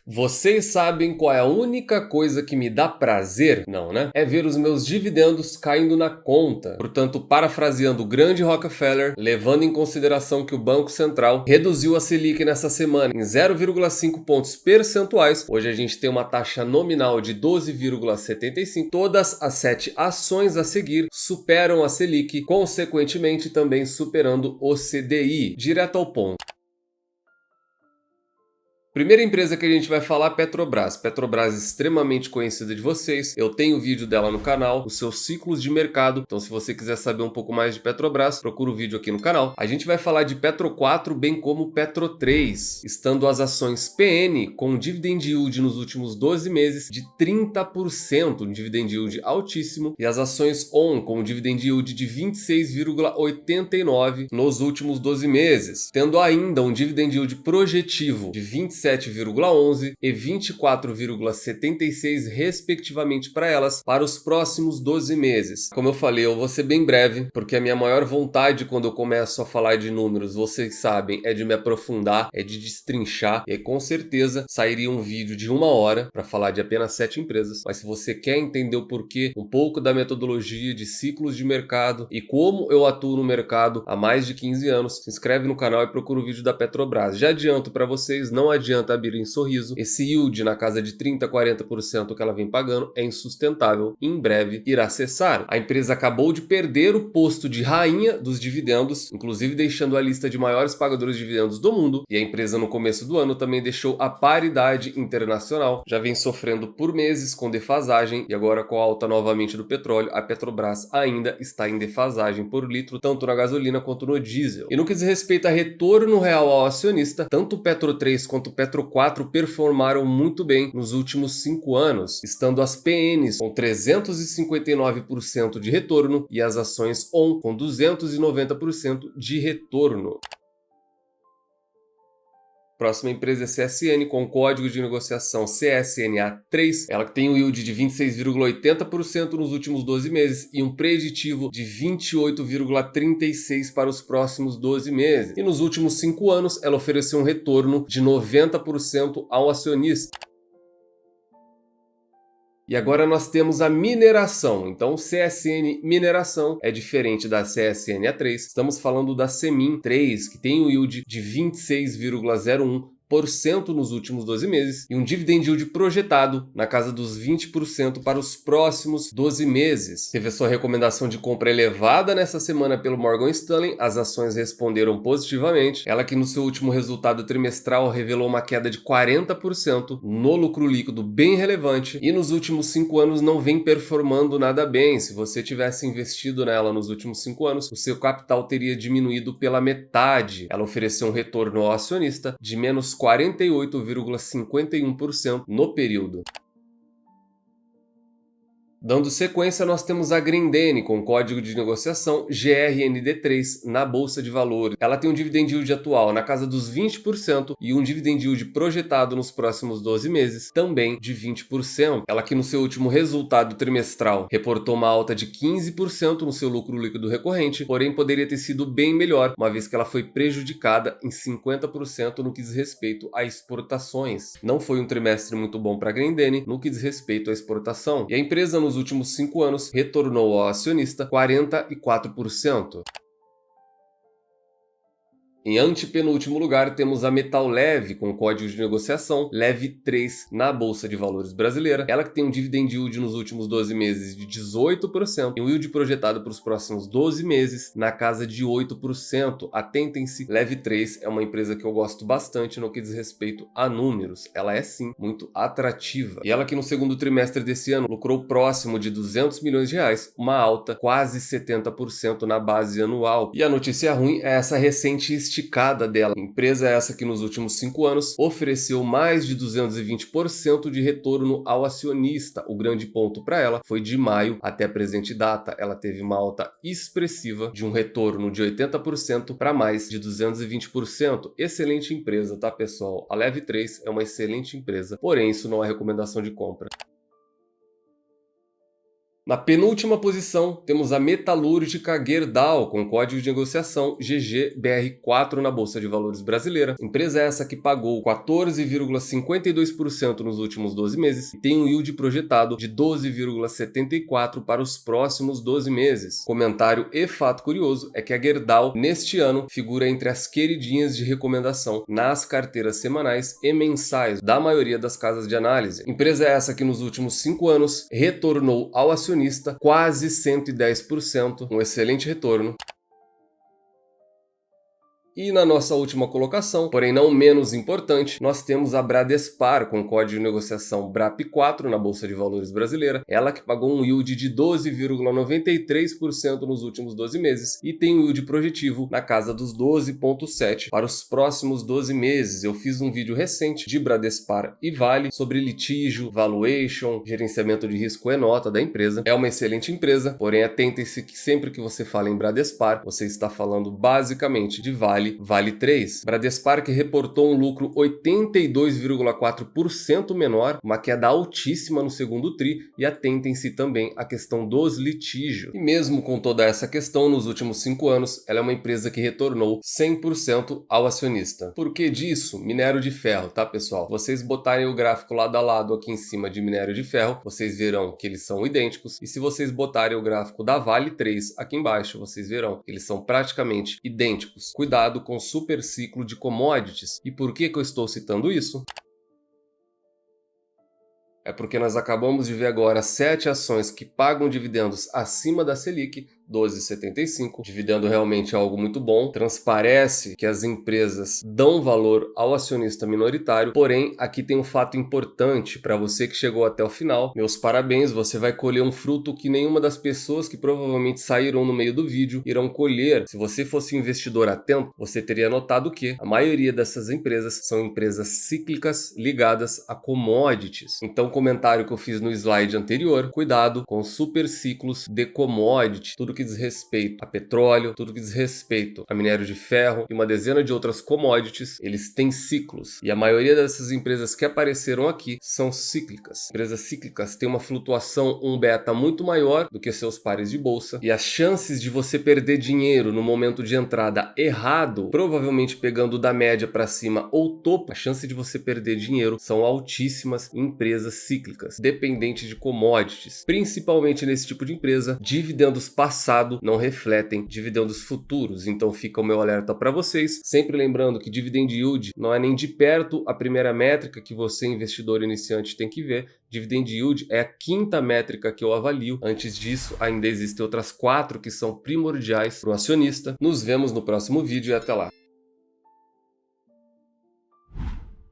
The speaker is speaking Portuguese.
Vocês sabem qual é a única coisa que me dá prazer? Não, né? É ver os meus dividendos caindo na conta. Portanto, parafraseando o grande Rockefeller, levando em consideração que o Banco Central reduziu a Selic nessa semana em 0,5 pontos percentuais, hoje a gente tem uma taxa nominal de 12,75. Todas as 7 ações a seguir superam a Selic, consequentemente também superando o CDI. Direto ao ponto. Primeira empresa que a gente vai falar, Petrobras. Petrobras é extremamente conhecida de vocês. Eu tenho vídeo dela no canal, os seus ciclos de mercado. Então, se você quiser saber um pouco mais de Petrobras, procura o vídeo aqui no canal. A gente vai falar de Petro 4, bem como Petro 3, estando as ações PN com um dividend yield nos últimos 12 meses de 30%, um dividend yield altíssimo, e as ações ON com um dividend yield de 26,89% nos últimos 12 meses, tendo ainda um dividend yield projetivo de 27,11 e 24,76 respectivamente para elas para os próximos 12 meses. Como eu falei, eu vou ser bem breve, porque a minha maior vontade quando eu começo a falar de números, vocês sabem, é de me aprofundar, é de destrinchar, e aí, com certeza sairia um vídeo de 1 hora para falar de apenas 7 empresas. Mas se você quer entender o porquê, um pouco da metodologia de ciclos de mercado e como eu atuo no mercado há mais de 15 anos, se inscreve no canal e procura o vídeo da Petrobras. Já adianto para vocês, não adianta abrir em sorriso, esse yield na casa de 30, 40% que ela vem pagando é insustentável e em breve irá cessar. A empresa acabou de perder o posto de rainha dos dividendos, inclusive deixando a lista de maiores pagadores de dividendos do mundo, e a empresa no começo do ano também deixou a paridade internacional, já vem sofrendo por meses com defasagem, e agora com a alta novamente do petróleo, a Petrobras ainda está em defasagem por litro, tanto na gasolina quanto no diesel. E no que diz respeito a retorno real ao acionista, tanto o Petro 3 quanto o Petro 4 performaram muito bem nos últimos 5 anos, estando as PNs com 359% de retorno e as ações ON com 290% de retorno. Próxima empresa é CSN, com código de negociação CSNA3, ela que tem um yield de 26,80% nos últimos 12 meses e um preditivo de 28,36% para os próximos 12 meses. E nos últimos 5 anos, ela ofereceu um retorno de 90% ao acionista. E agora nós temos a mineração. Então, CSN Mineração é diferente da CSNA3. Estamos falando da Semin 3, que tem um yield de 26,01% nos últimos 12 meses e um dividend yield projetado na casa dos 20% para os próximos 12 meses. Teve a sua recomendação de compra elevada nessa semana pelo Morgan Stanley, as ações responderam positivamente. Ela que no seu último resultado trimestral revelou uma queda de 40% no lucro líquido bem relevante e nos últimos 5 anos não vem performando nada bem. Se você tivesse investido nela nos últimos 5 anos, o seu capital teria diminuído pela metade. Ela ofereceu um retorno ao acionista de menos 48,51% no período. Dando sequência, nós temos a Grendene com código de negociação GRND3 na Bolsa de Valores. Ela tem um dividend yield atual na casa dos 20% e um dividend yield projetado nos próximos 12 meses também de 20%. Ela que no seu último resultado trimestral reportou uma alta de 15% no seu lucro líquido recorrente, porém poderia ter sido bem melhor, uma vez que ela foi prejudicada em 50% no que diz respeito a exportações. Não foi um trimestre muito bom para a Grendene no que diz respeito à exportação. E a empresa nos últimos 5 anos retornou ao acionista 44%. Em antepenúltimo lugar, temos a Metal Leve, com código de negociação LEV3 na Bolsa de Valores brasileira. Ela que tem um dividend yield nos últimos 12 meses de 18% e um yield projetado para os próximos 12 meses na casa de 8%. Atentem-se, Leve3 é uma empresa que eu gosto bastante no que diz respeito a números. Ela é sim muito atrativa. E ela que no segundo trimestre desse ano lucrou próximo de 200 milhões de reais, uma alta quase 70% na base anual. E a notícia ruim é essa recente esticada dela. Empresa essa que nos últimos 5 anos ofereceu mais de 220% de retorno ao acionista. O grande ponto para ela foi de maio até a presente data. Ela teve uma alta expressiva de um retorno de 80% para mais de 220%. Excelente empresa, tá, pessoal? A Leve3 é uma excelente empresa, porém isso não é recomendação de compra. Na penúltima posição, temos a metalúrgica Gerdau, com código de negociação GGBR4 na Bolsa de Valores brasileira. Empresa essa que pagou 14,52% nos últimos 12 meses e tem um yield projetado de 12,74% para os próximos 12 meses. Comentário e fato curioso é que a Gerdau, neste ano, figura entre as queridinhas de recomendação nas carteiras semanais e mensais da maioria das casas de análise. Empresa essa que nos últimos 5 anos retornou ao acionista quase 110%, um excelente retorno. E na nossa última colocação, porém não menos importante, nós temos a Bradespar, com código de negociação BRAP4 na Bolsa de Valores brasileira, ela que pagou um yield de 12,93% nos últimos 12 meses e tem um yield projetivo na casa dos 12,7% para os próximos 12 meses. Eu fiz um vídeo recente de Bradespar e Vale sobre litígio, valuation, gerenciamento de risco e nota da empresa. É uma excelente empresa, porém atentem-se que sempre que você fala em Bradespar, você está falando basicamente de Vale 3. Bradespar que reportou um lucro 82,4% menor, uma queda altíssima no segundo tri, e atentem-se também à questão dos litígios. E mesmo com toda essa questão, nos últimos 5 anos, ela é uma empresa que retornou 100% ao acionista. Por que disso? Minério de ferro, tá, pessoal? Vocês botarem o gráfico lado a lado aqui em cima de minério de ferro, vocês verão que eles são idênticos, e se vocês botarem o gráfico da Vale 3 aqui embaixo, vocês verão que eles são praticamente idênticos. Cuidado com o super ciclo de commodities. E por que eu estou citando isso? É porque nós acabamos de ver agora 7 ações que pagam dividendos acima da Selic, 12,75. Dividendo realmente é algo muito bom. Transparece que as empresas dão valor ao acionista minoritário. Porém, aqui tem um fato importante para você que chegou até o final. Meus parabéns, você vai colher um fruto que nenhuma das pessoas que provavelmente saíram no meio do vídeo irão colher. Se você fosse um investidor atento, você teria notado que a maioria dessas empresas são empresas cíclicas ligadas a commodities. Então, o comentário que eu fiz no slide anterior, cuidado com super ciclos de commodity, tudo que diz respeito a petróleo, tudo que diz respeito a minério de ferro e uma dezena de outras commodities, eles têm ciclos. E a maioria dessas empresas que apareceram aqui são cíclicas. Empresas cíclicas têm uma flutuação, um beta muito maior do que seus pares de bolsa, e as chances de você perder dinheiro no momento de entrada errado, provavelmente pegando da média para cima ou topo, a chance de você perder dinheiro são altíssimas em empresas cíclicas, dependentes de commodities. Principalmente nesse tipo de empresa, dividendos passados não refletem dividendos futuros, então fica o meu alerta para vocês, sempre lembrando que dividend yield não é nem de perto a primeira métrica que você, investidor iniciante, tem que ver. Dividend yield é a 5ª métrica que eu avalio. Antes disso, ainda existem outras 4 que são primordiais para o acionista. Nos vemos no próximo vídeo e até lá.